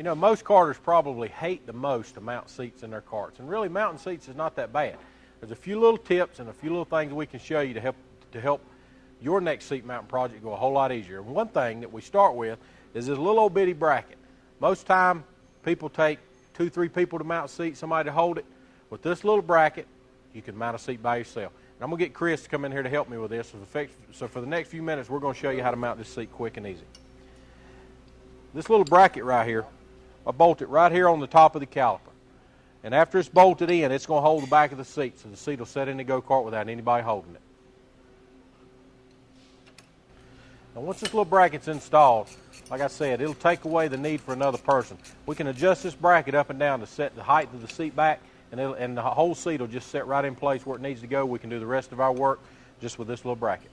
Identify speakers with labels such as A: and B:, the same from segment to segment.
A: You know, most karters probably hate the most to mount seats in their karts, and really mounting seats is not that bad. There's a few little tips and a few little things we can show you to help your next seat mounting project go a whole lot easier. And one thing that we start with is this little old bitty bracket. Most time people take 2-3 people to mount a seat, somebody to hold it. With this little bracket, you can mount a seat by yourself. And I'm going to get Chris to come in here to help me with this. So for the next few minutes, we're going to show you how to mount this seat quick and easy. This little bracket right here, I bolt it right here on the top of the caliper. And after it's bolted in, it's going to hold the back of the seat, so the seat will set in the go-kart without anybody holding it. Now once this little bracket's installed, like I said, it'll take away the need for another person. We can adjust this bracket up and down to set the height of the seat back, and the whole seat will just set right in place where it needs to go. We can do the rest of our work just with this little bracket.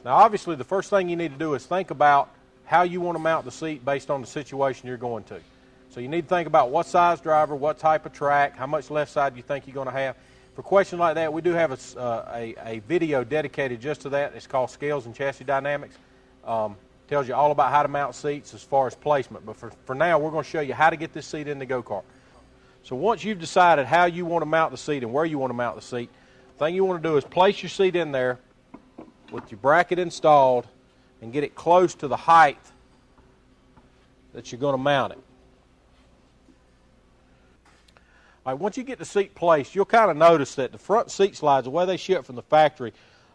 A: Now obviously the first thing you need to do is think about how you want to mount the seat based on the situation you're going to. So you need to think about what size driver, what type of track, how much left side you think you're going to have. For questions like that, we do have a video dedicated just to that. It's called Scales and Chassis Dynamics. Tells you all about how to mount seats as far as placement. But for now, we're going to show you how to get this seat in the go-kart. So once you've decided how you want to mount the seat and where you want to mount the seat, the thing you want to do is place your seat in there with your bracket installed and get it close to the height that you're going to mount it. All right, once you get the seat placed, you'll kind of notice that the front seat slides, the way they ship from the factory,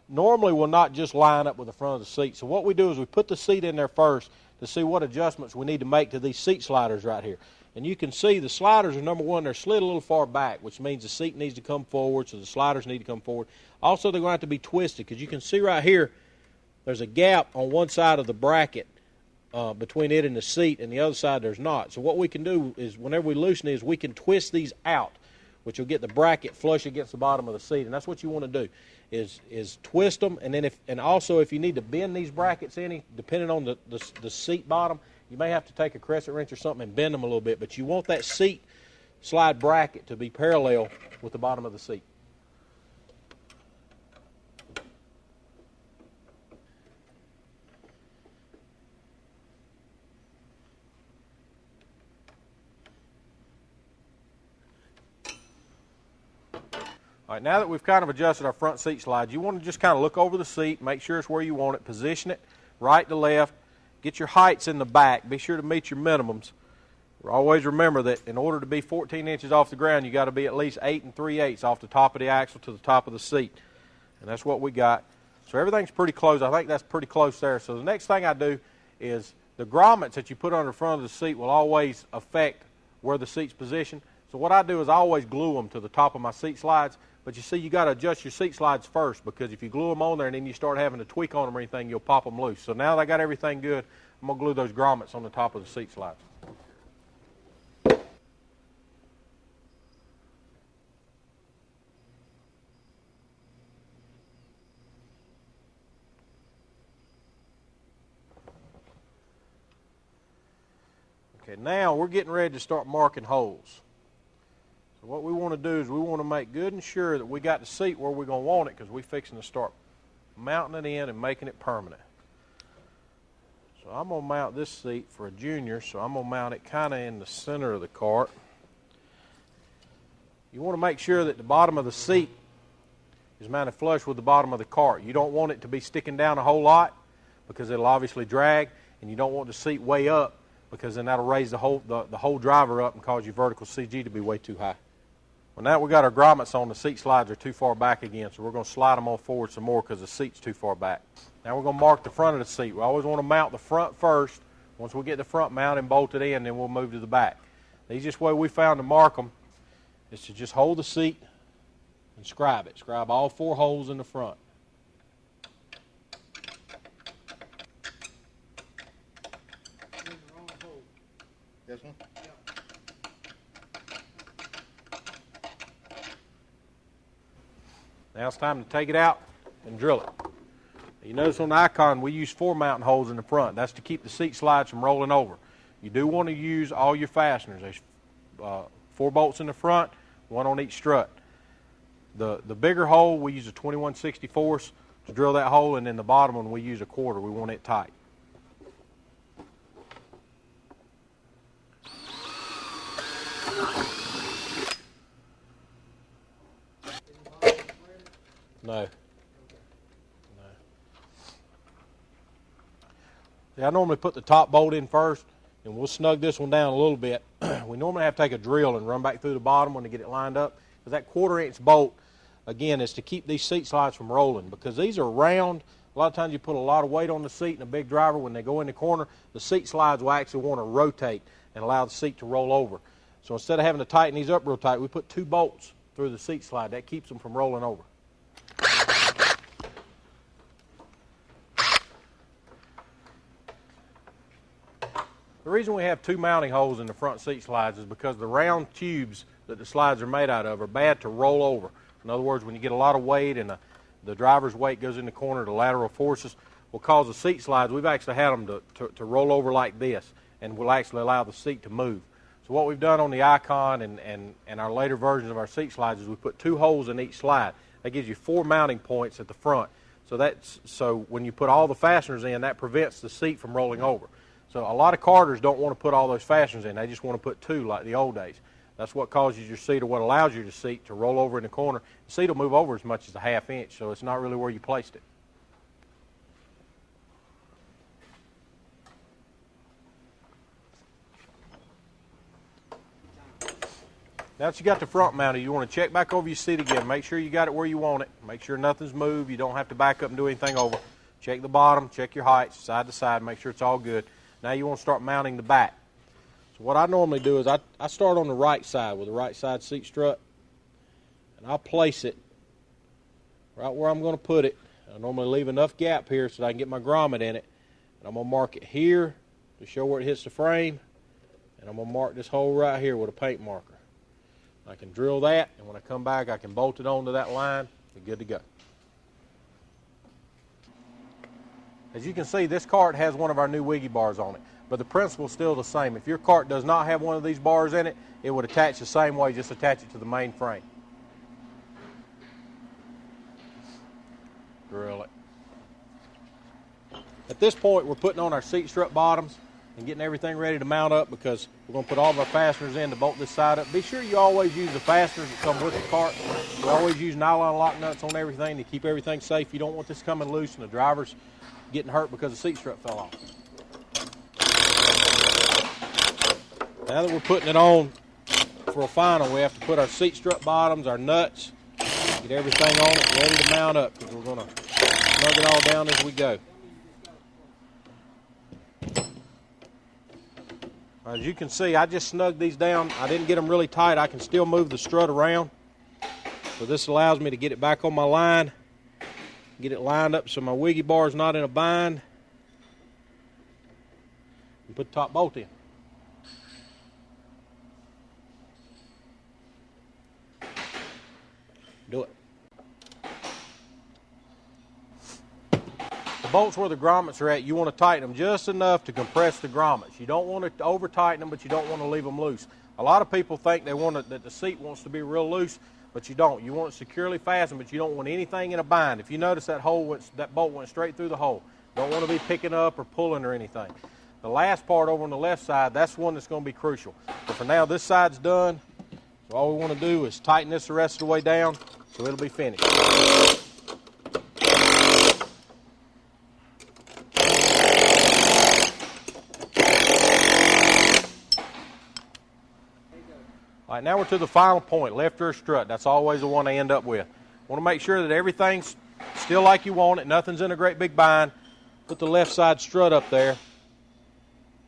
A: normally will not just line up with the front of the seat. So what we do is we put the seat in there first to see what adjustments we need to make to these seat sliders right here. And you can see the sliders are, number one, they're slid a little far back, which means the seat needs to come forward, so the sliders need to come forward. Also, they're going to have to be twisted, because you can see right here, there's a gap on one side of the bracket between it and the seat, and the other side there's not. So what we can do is, whenever we loosen these, we can twist these out, which will get the bracket flush against the bottom of the seat. And that's what you want to do, is twist them. And then also if you need to bend these brackets any, depending on the seat bottom, you may have to take a crescent wrench or something and bend them a little bit. But you want that seat slide bracket to be parallel with the bottom of the seat. All right, now that we've kind of adjusted our front seat slides, you want to just kind of look over the seat, make sure it's where you want it, position it right to left, get your heights in the back, be sure to meet your minimums. Always remember that in order to be 14 inches off the ground, you got to be at least 8 3/8 off the top of the axle to the top of the seat. And that's what we got. So everything's pretty close. I think that's pretty close there. So the next thing I do is the grommets that you put on the front of the seat will always affect where the seat's positioned. So what I do is I always glue them to the top of my seat slides. But you see, you got to adjust your seat slides first, because if you glue them on there and then you start having to tweak on them or anything, you'll pop them loose. So now that I got everything good, I'm going to glue those grommets on the top of the seat slides. Okay, now we're getting ready to start marking holes. So what we want to do is we want to make good and sure that we got the seat where we're going to want it, because we're fixing to start mounting it in and making it permanent. So I'm going to mount this seat for a junior, so I'm going to mount it kind of in the center of the kart. You want to make sure that the bottom of the seat is mounted flush with the bottom of the kart. You don't want it to be sticking down a whole lot, because it'll obviously drag, and you don't want the seat way up, because then that'll raise the whole driver up and cause your vertical CG to be way too high. Well, now we got our grommets on, the seat slides are too far back again, so we're going to slide them on forward some more because the seat's too far back. Now we're going to mark the front of the seat. We always want to mount the front first. Once we get the front mounted and bolted in, then we'll move to the back. The easiest way we found to mark them is to just hold the seat and scribe it. Scribe all 4 holes in the front.
B: This one?
A: Now it's time to take it out and drill it. You notice on the icon we use 4 mounting holes in the front. That's to keep the seat slides from rolling over. You do want to use all your fasteners. There's 4 bolts in the front, 1 on each strut. The bigger hole, we use a 21/64 to drill that hole, and then the bottom one we use a quarter. We want it tight. No. See, I normally put the top bolt in first, and we'll snug this one down a little bit. We normally have to take a drill and run back through the bottom one to get it lined up, because that 1/4-inch bolt, again, is to keep these seat slides from rolling, because these are round. A lot of times you put a lot of weight on the seat, and a big driver, when they go in the corner, the seat slides will actually want to rotate and allow the seat to roll over. So instead of having to tighten these up real tight, we put 2 bolts through the seat slide. That keeps them from rolling over. The reason we have 2 mounting holes in the front seat slides is because the round tubes that the slides are made out of are bad to roll over. In other words, when you get a lot of weight and the driver's weight goes in the corner, the lateral forces will cause the seat slides. We've actually had them to roll over like this, and will actually allow the seat to move. So what we've done on the Icon and our later versions of our seat slides is we put 2 holes in each slide. That gives you 4 mounting points at the front. So when you put all the fasteners in, that prevents the seat from rolling over. So a lot of carters don't want to put all those fasteners in. They just want to put 2 like the old days. That's what causes your seat, or what allows your seat to roll over in the corner. The seat will move over as much as a 1/2 inch, so it's not really where you placed it. Now that you got the front mounted, you want to check back over your seat again. Make sure you got it where you want it. Make sure nothing's moved. You don't have to back up and do anything over. Check the bottom, check your heights, side to side, make sure it's all good. Now you want to start mounting the back. So what I normally do is I start on the right side with the right side seat strut, and I'll place it right where I'm going to put it. I normally leave enough gap here so that I can get my grommet in it, and I'm going to mark it here to show where it hits the frame, and I'm going to mark this hole right here with a paint marker. I can drill that, and when I come back I can bolt it onto that line. We're good to go. As you can see, this cart has one of our new wiggy bars on it, but the principle is still the same. If your cart does not have one of these bars in it, it would attach the same way, just attach it to the main frame. Drill it. At this point, we're putting on our seat strut bottoms and getting everything ready to mount up, because we're going to put all of our fasteners in to bolt this side up. Be sure you always use the fasteners that come with the cart. We always use nylon lock nuts on everything to keep everything safe. You don't want this coming loose and the driver's getting hurt because the seat strut fell off. Now that we're putting it on for a final, we have to put our seat strut bottoms, our nuts, get everything on it ready to mount up, because we're going to snug it all down as we go. As you can see, I just snugged these down. I didn't get them really tight. I can still move the strut around. So this allows me to get it back on my line, get it lined up so my wiggy bar is not in a bind, and put the top bolt in. Do it. The bolts where the grommets are at, you want to tighten them just enough to compress the grommets. You don't want to over tighten them, but you don't want to leave them loose. A lot of people think they want that the seat wants to be real loose, but you don't. You want it securely fastened, but you don't want anything in a bind. If you notice that bolt went straight through the hole. Don't want to be picking up or pulling or anything. The last part over on the left side, that's one that's going to be crucial. But for now, this side's done. So all we want to do is tighten this the rest of the way down so it'll be finished. All right, now we're to the final point, left rear strut. That's always the one I end up with. Want to make sure that everything's still like you want it, nothing's in a great big bind. Put the left side strut up there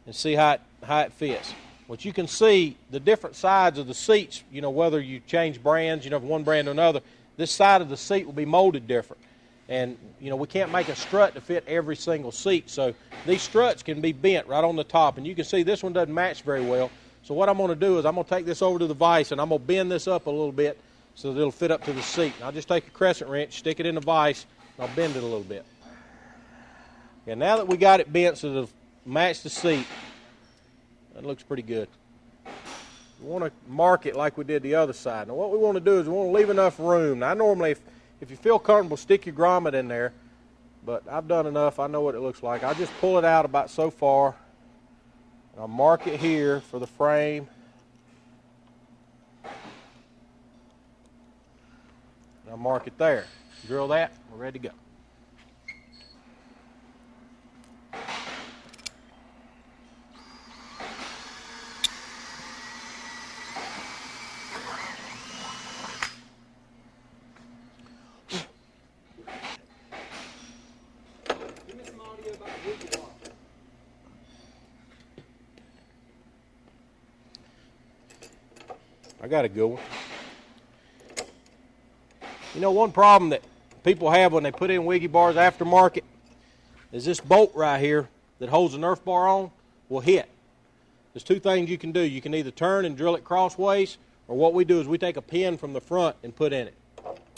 A: and see how it fits. What you can see, the different sides of the seats, whether you change brands, from one brand to another, this side of the seat will be molded different. And, we can't make a strut to fit every single seat, so these struts can be bent right on the top. And you can see this one doesn't match very well. So what I'm going to do is I'm going to take this over to the vise, and I'm going to bend this up a little bit so that it'll fit up to the seat. And I'll just take a crescent wrench, stick it in the vise, and I'll bend it a little bit. And now that we got it bent so it'll match the seat, that looks pretty good. We want to mark it like we did the other side. Now what we want to do is we want to leave enough room. Now normally, if you feel comfortable, stick your grommet in there. but I've done enough. I know what it looks like. I just pull it out about so far, and I'll mark it here for the frame. And I'll mark it there. Drill that, we're ready to go. I got a good one. You know, one problem that people have when they put in wiggy bars aftermarket is this bolt right here that holds the Nerf bar on will hit. There's two things you can do. You can either turn and drill it crossways, or what we do is we take a pin from the front and put in it.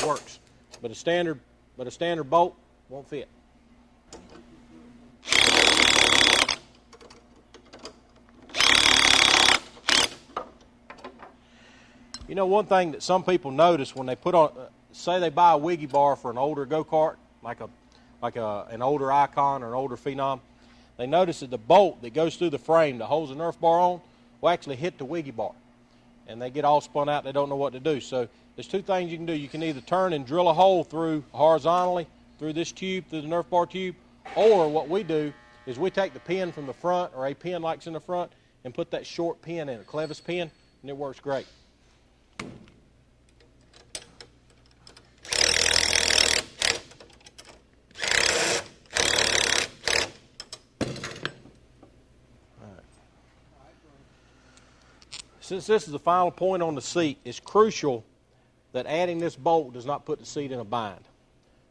A: Works. But a standard bolt won't fit. You know, one thing that some people notice when they put on, say they buy a wiggy bar for an older go-kart, like an older Icon or an older Phenom, they notice that the bolt that goes through the frame that holds the Nerf bar on will actually hit the wiggy bar. And they get all spun out, they don't know what to do. So there's two things you can do. You can either turn and drill a hole through horizontally, through this tube, through the Nerf bar tube, or what we do is we take the pin from the front, or a pin like's in the front, and put that short pin in, a clevis pin, and it works great. Since this is the final point on the seat, it's crucial that adding this bolt does not put the seat in a bind.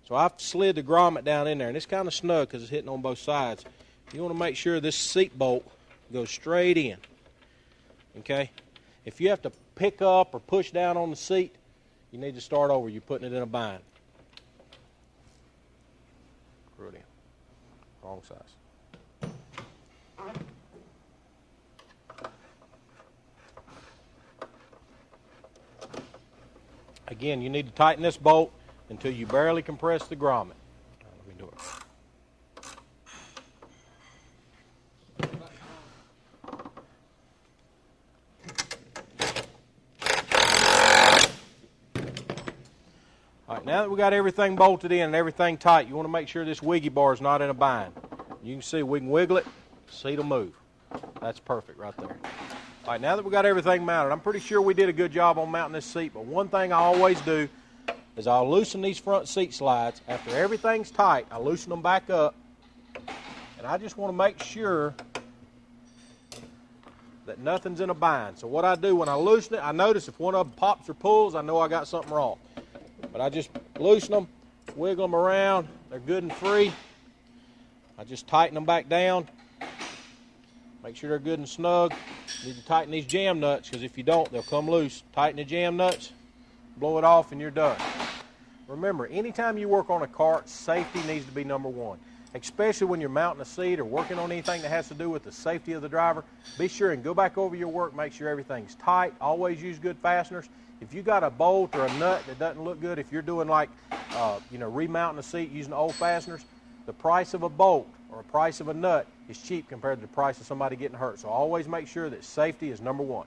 A: So I've slid the grommet down in there, and it's kind of snug because it's hitting on both sides. You want to make sure this seat bolt goes straight in. Okay? If you have to pick up or push down on the seat, you need to start over. You're putting it in a bind. Screw it in. Wrong size. Again, you need to tighten this bolt until you barely compress the grommet. Let me do it. All right, now that we got everything bolted in and everything tight, you want to make sure this wiggy bar is not in a bind. You can see we can wiggle it, seat will move. That's perfect right there. All right, now that we got everything mounted, I'm pretty sure we did a good job on mounting this seat, but one thing I always do is I'll loosen these front seat slides. After everything's tight, I loosen them back up, and I just want to make sure that nothing's in a bind. So what I do when I loosen it, I notice if one of them pops or pulls, I know I got something wrong. But I just loosen them, wiggle them around, they're good and free. I just tighten them back down. Make sure they're good and snug. You need to tighten these jam nuts, because if you don't, they'll come loose. Tighten the jam nuts, blow it off, and you're done. Remember, anytime you work on a kart, safety needs to be number one. Especially when you're mounting a seat or working on anything that has to do with the safety of the driver. Be sure and go back over your work, make sure everything's tight. Always use good fasteners. If you got a bolt or a nut that doesn't look good, if you're doing like, remounting a seat using old fasteners, the price of a bolt or the price of a nut is cheap compared to the price of somebody getting hurt. So always make sure that safety is number one.